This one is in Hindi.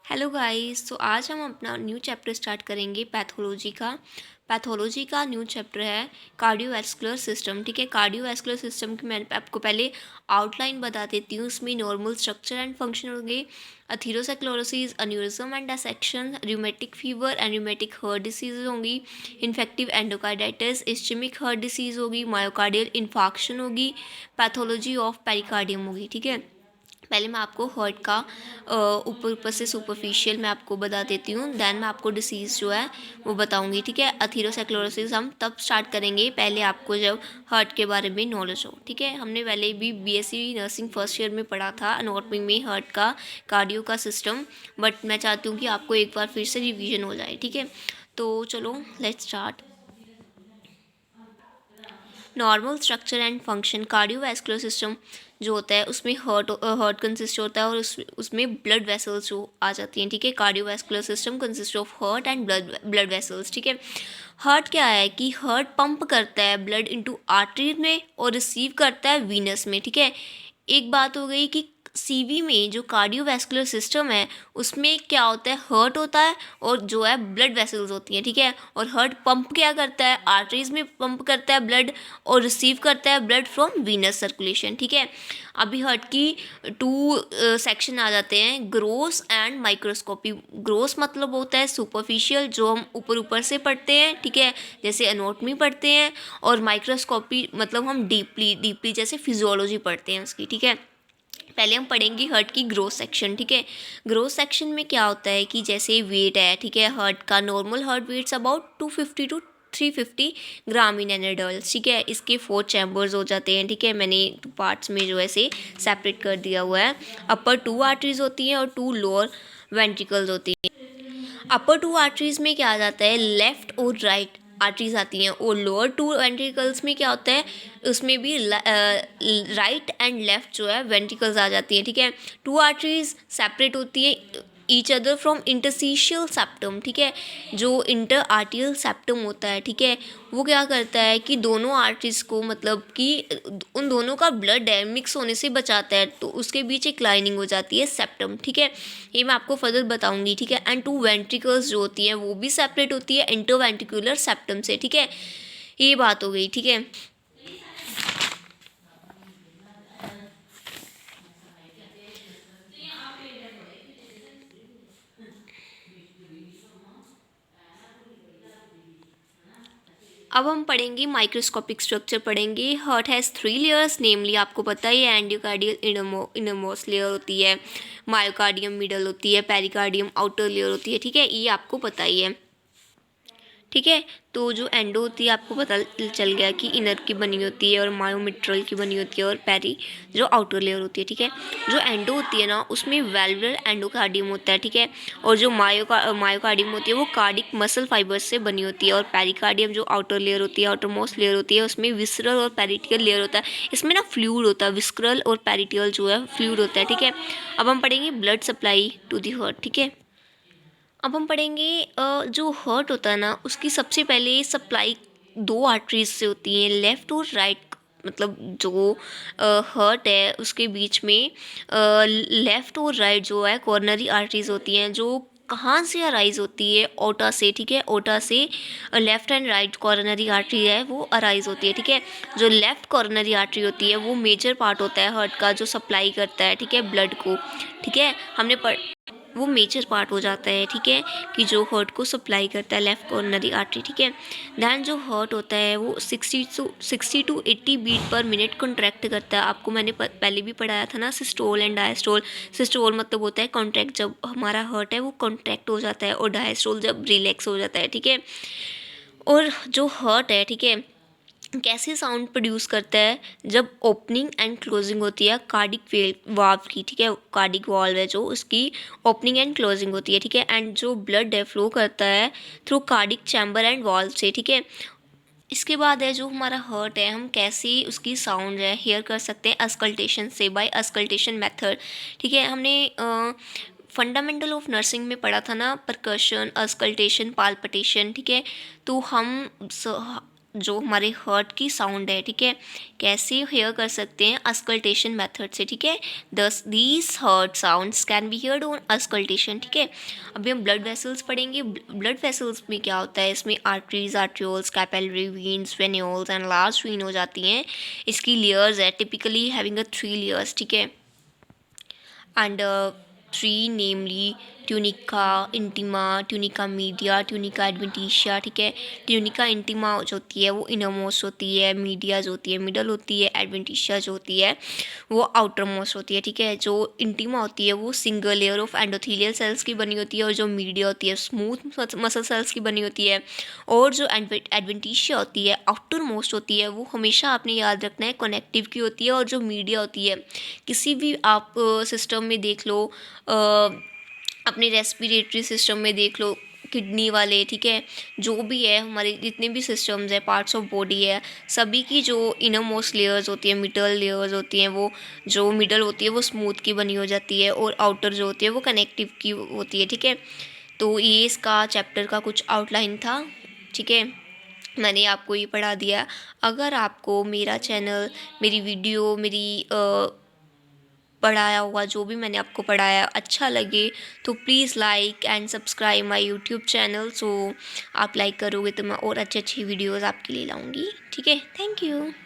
Hello guys. तो आज हम अपना न्यू चैप्टर स्टार्ट करेंगे पैथोलॉजी का न्यू चैप्टर है कार्डियोवैस्कुलर सिस्टम। ठीक है, कार्डियोवैस्कुलर सिस्टम की मैं आपको पहले आउटलाइन बता देती हूँ। उसमें नॉर्मल स्ट्रक्चर एंड फंक्शन होंगे, atherosclerosis, aneurysm and dissection, rheumatic fever and rheumatic heart disease होंगी, infective endocarditis, ischaemic heart disease होगी, मायोकार्डियल इन्फार्क्शन होगी, पैथोलॉजी ऑफ पेरिकार्डियम होगी। ठीक है, पहले मैं आपको हार्ट का ऊपर से सुपरफिशियल मैं आपको बता देती हूँ, देन मैं आपको डिसीज़ जो है वो बताऊँगी। ठीक है, अथीरोस्क्लेरोसिस हम तब स्टार्ट करेंगे पहले आपको जब हार्ट के बारे में नॉलेज हो। ठीक है, हमने पहले भी बीएससी नर्सिंग फर्स्ट ईयर में पढ़ा था एनाटॉमी में हार्ट का, कार्डियो का सिस्टम, बट मैं चाहती हूँ कि आपको एक बार फिर से रिवीजन हो जाए। ठीक है, तो चलो let's start. Normal structure and function cardiovascular system जो होता है उसमें हार्ट कंसिस्ट होता है और उसमें ब्लड वेसल्स जो आ जाती हैं। ठीक है, cardiovascular system consist of heart and blood vessels. ठीक है, हार्ट क्या है कि हार्ट पंप करता है ब्लड इनटू आर्टरीज में और रिसीव करता है वीनस में। ठीक है, एक बात हो गई कि सीवी में जो कार्डियोवैस्कुलर सिस्टम है उसमें क्या होता है, हार्ट होता है और जो है ब्लड वेसल्स होती हैं। ठीक है, और हार्ट पंप क्या करता है, आर्टरीज में पंप करता है ब्लड और रिसीव करता है ब्लड फ्रॉम वीनस सर्कुलेशन। ठीक है, अभी हार्ट की टू सेक्शन आ जाते हैं, ग्रोस एंड माइक्रोस्कोपी। ग्रोस मतलब होता है सुपरफिशियल, जो हम ऊपर ऊपर से पढ़ते हैं। ठीक है, जैसे एनाटॉमी पढ़ते हैं, और माइक्रोस्कोपी मतलब हम डीपली जैसे फिजियोलॉजी पढ़ते हैं उसकी। ठीक है, पहले हम पढ़ेंगे हार्ट की ग्रोथ सेक्शन। ठीक है, ग्रोथ सेक्शन में क्या होता है कि जैसे वेट है, ठीक है, हार्ट का normal heart weights about 250 to 350 gram in an adult. ठीक है, इसके 4 चैम्बर्स हो जाते हैं। ठीक है, मैंने 2 पार्ट्स में जो है से सेपरेट कर दिया हुआ है। अपर 2 आर्टरीज होती हैं और 2 लोअर वेंट्रिकल्स होती हैं। अपर 2 आर्टरीज में क्या आ जाता है, लेफ्ट और राइट आर्टरीज आती हैं, और लोअर 2 वेंट्रिकल्स में क्या होता है, उसमें भी राइट एंड लेफ्ट जो है वेंट्रिकल्स आ जाती हैं। ठीक है, 2 आर्टरीज सेपरेट होती हैं each other from interstitial septum. ठीक है, जो इंटर आर्टियल सेप्टम होता है, ठीक है, वो क्या करता है कि दोनों आर्टरीज को मतलब कि उन दोनों का ब्लड है मिक्स होने से बचाता है, तो उसके बीच एक लाइनिंग हो जाती है सेप्टम। ठीक है, ये मैं आपको फर्दर बताऊंगी। ठीक है, एंड 2 वेंट्रिकल्स जो होती हैं वो भी सेपरेट होती है इंटरवेंट्रिकुलर सेप्टम से। ठीक है, ये बात हो गई। ठीक है, अब हम पढ़ेंगे माइक्रोस्कोपिक स्ट्रक्चर पढ़ेंगे। हार्ट हैज़ 3 लेयर्स, नेमली आपको पता ही है, एंडोकार्डियल इनरमोस्ट लेयर होती है, मायोकार्डियम मिडल होती है, पेरिकार्डियम आउटर लेयर होती है। ठीक है, ये आपको पता ही है। ठीक है, तो जो एंडो होती है आपको पता चल गया कि इनर की बनी होती है और मायोमिट्रल की बनी होती है और पेरी जो आउटर लेयर होती है। ठीक है, जो एंडो होती है ना उसमें वेल्वुलर एंडोकार्डियम होता है। ठीक है, और जो मायोकार्डियम होती है वो कार्डिक मसल फाइबर्स से बनी होती है, और पेरिकार्डियम जो आउटर लेयर होती है, आउटर मोस्ट लेयर होती है, उसमें विस्करल और पेरिटियल लेयर होता है। इसमें ना फ्लूइड होता है, विस्करल और पेरिटियल जो है फ्लूइड होता है। ठीक है, अब हम पढ़ेंगे blood supply to the heart. ठीक है, अब हम पढ़ेंगे जो हार्ट होता है ना उसकी सबसे पहले सप्लाई 2 आर्टरीज से होती है, लेफ़्ट और राइट। मतलब जो हार्ट है उसके बीच में लेफ़्ट और राइट जो है कॉर्नरी आर्टरीज होती हैं, जो कहाँ से अराइज होती है, ओटा से। ठीक है, ओटा से left and right coronary artery है वो अराइज होती है। ठीक है, जो लेफ़्ट कॉर्नरी आर्टरी होती है वो मेजर पार्ट होता है हार्ट का, जो सप्लाई करता है, ठीक है, ब्लड को। ठीक है, हमने पढ़ वो मेजर पार्ट हो जाता है। ठीक है, कि जो हार्ट को सप्लाई करता है लेफ्ट कॉर्नरी आर्टरी। ठीक है, दैन जो हार्ट होता है वो 60 to 80 beat per minute contract करता है। आपको मैंने पहले भी पढ़ाया था ना, सिस्टोल एंड डायस्टोल। सिस्टोल मतलब होता है कॉन्ट्रैक्ट, जब हमारा हार्ट है वो कॉन्ट्रैक्ट हो जाता है, और डायस्टोल जब रिलैक्स हो जाता है। ठीक है, और जो हार्ट है, ठीक है, कैसे साउंड प्रोड्यूस करता है, जब ओपनिंग एंड क्लोजिंग होती है कार्डिक वाल्व की। ठीक है, कार्डिक वाल्व है जो उसकी ओपनिंग एंड क्लोजिंग होती है। ठीक है, एंड जो ब्लड है फ्लो करता है through cardiac chamber and valve से। ठीक है, इसके बाद है जो हमारा हार्ट है, हम कैसे उसकी साउंड है हेयर कर सकते हैं, अस्कल्टेशन से, बाय अस्कल्टेशन मेथड। ठीक है, हमने फंडामेंटल ऑफ नर्सिंग में पढ़ा था ना, परकशन, अस्कल्टेशन, पाल्पिटेशन। ठीक है, तो हम जो हमारे हार्ट की साउंड है, ठीक है, कैसे हेयर कर सकते हैं, अस्कल्टेशन मेथड से, ठीक है। These heart sounds can be heard on auscultation, ठीक है। अभी हम ब्लड वेसल्स पढ़ेंगे। ब्लड वेसल्स में क्या होता है, इसमें arteries, arterioles, capillary veins, venules and large when हो जाती हैं। इसकी लेयर्स है, टिपिकली हैविंग अ 3 लेयर्स, ठीक है। And 3 namely tunica intima, tunica media, tunica adventitia, ठीक है। ट्यूनिका इंटीमा जो होती है वो इनर मोस्ट होती है, मीडिया जो होती है मिडल होती है, एडवेंटिशिया जो होती है वो आउटर मोस्ट होती है, ठीक है। जो इंटीमा होती है वो single layer of endothelial cells की बनी होती है, और जो मीडिया होती है स्मूथ मसल सेल्स की बनी होती है, और जो एडवेंटिशिया होती है आउटर मोस्ट होती है वो हमेशा आपने याद रखना है कनेक्टिव की होती है। और जो मीडिया होती है किसी भी आप सिस्टम में देख लो, अपने रेस्पिरेटरी सिस्टम में देख लो, किडनी वाले, ठीक है, जो भी है हमारे जितने भी सिस्टम्स है, पार्ट्स ऑफ बॉडी है, सभी की जो इनर मोस्ट लेयर्स होती है, मिडल लेयर्स होती हैं, वो जो मिडल होती है वो स्मूथ की बनी हो जाती है, और आउटर जो होती है वो कनेक्टिव की होती है, ठीक है। तो ये इसका चैप्टर का कुछ आउटलाइन था, ठीक है, मैंने आपको ये पढ़ा दिया। अगर आपको मेरा चैनल, मेरी वीडियो, मेरी पढ़ाया हुआ जो भी मैंने आपको पढ़ाया अच्छा लगे तो please like and subscribe my YouTube channel. So आप लाइक करोगे तो मैं और अच्छी अच्छी वीडियोज़ आपके लिए लाऊंगी, ठीक है। Thank you.